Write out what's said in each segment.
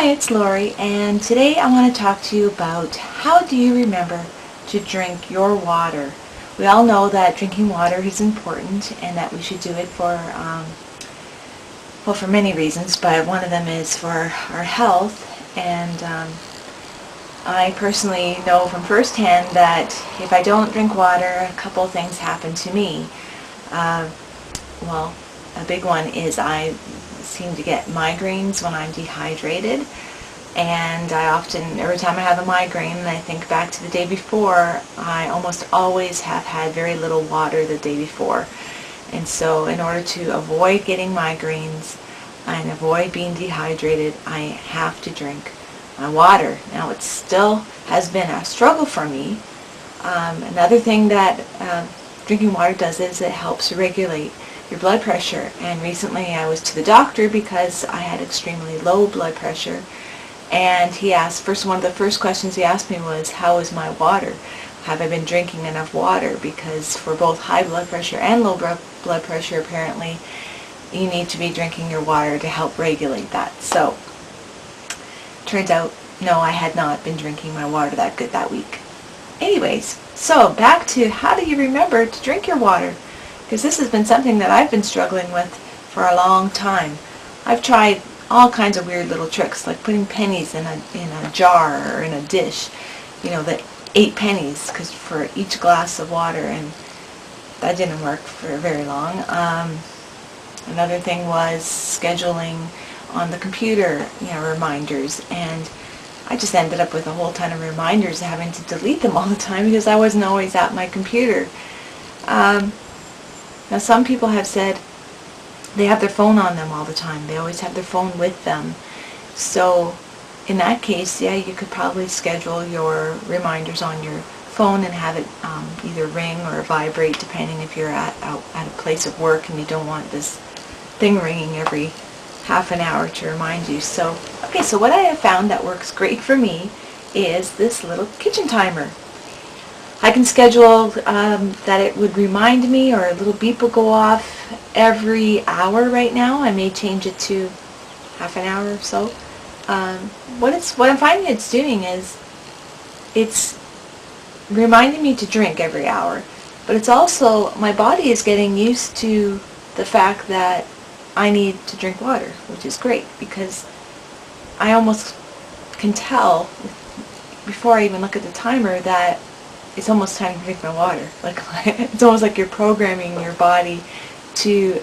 Hi, it's Lori, and today I want to talk to you about how do you remember to drink your water. We all know that drinking water is important and that we should do it for, for many reasons, but one of them is for our health. And I personally know from firsthand that if I don't drink water, a couple of things happen to me. Well, a big one is I seem to get migraines when I'm dehydrated, and I often, every time I have a migraine and I think back to the day before, I almost always have had very little water the day before. And so in order to avoid getting migraines and avoid being dehydrated, I have to drink my water. Now, it still has been a struggle for me. Another thing that drinking water does is it helps regulate your blood pressure, and recently I was to the doctor because I had extremely low blood pressure, and he asked, one of the first questions he asked me was, how is my water? Have I been drinking enough water? Because for both high blood pressure and low blood pressure, apparently you need to be drinking your water to help regulate that. So turns out, no, I had not been drinking my water that good that week. Anyways, so back to how do you remember to drink your water? Because this has been something that I've been struggling with for a long time. I've tried all kinds of weird little tricks, like putting pennies in a jar or in a dish, you know, the 8 pennies for each glass of water, and that didn't work for very long. Another thing was scheduling on the computer, reminders, and I just ended up with a whole ton of reminders, having to delete them all the time because I wasn't always at my computer. Now, some people have said they have their phone on them all the time. They always have their phone with them. So in that case, yeah, you could probably schedule your reminders on your phone and have it either ring or vibrate, depending if you're at a place of work and you don't want this thing ringing every half an hour to remind you. So what I have found that works great for me is this little kitchen timer. I can schedule that it would remind me, or a little beep will go off every hour right now. I may change it to half an hour or so. What I'm finding it's doing is it's reminding me to drink every hour, but it's also, my body is getting used to the fact that I need to drink water, which is great, because I almost can tell before I even look at the timer that it's almost time to drink my water. Like, it's almost like you're programming your body to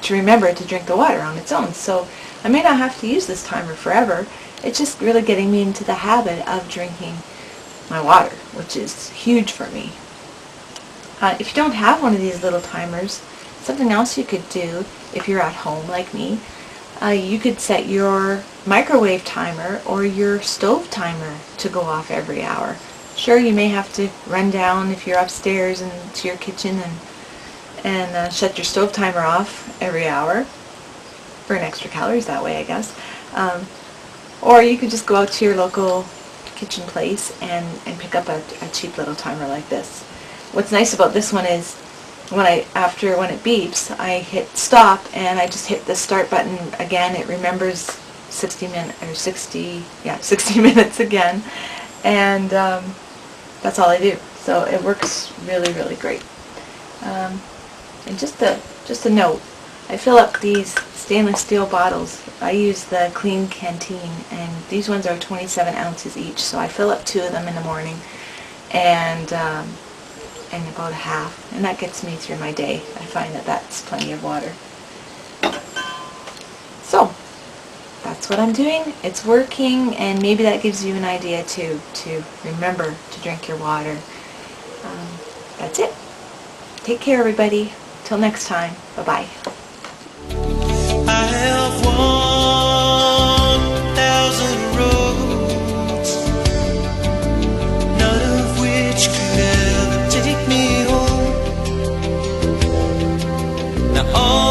remember to drink the water on its own. So I may not have to use this timer forever. It's just really getting me into the habit of drinking my water, which is huge for me. If you don't have one of these little timers, something else you could do if you're at home like me, you could set your microwave timer or your stove timer to go off every hour. Sure, you may have to run down if you're upstairs and to your kitchen and shut your stove timer off every hour. Burn extra calories that way, I guess. Or you could just go out to your local kitchen place and pick up a cheap little timer like this. What's nice about this one is when it beeps, I hit stop and I just hit the start button again. It remembers 60 minutes again, and that's all I do. So it works really, really great. And just a note, I fill up these stainless steel bottles. I use the Clean Canteen, and these ones are 27 ounces each. So I fill up 2 of them in the morning, and about a half, and that gets me through my day. I find that that's plenty of water. So that's what I'm doing. It's working, and maybe that gives you an idea too, to remember to drink your water. That's it. Take care, everybody. Till next time. Bye-bye. I have 1,000 roads, none of which could ever take me home. Now all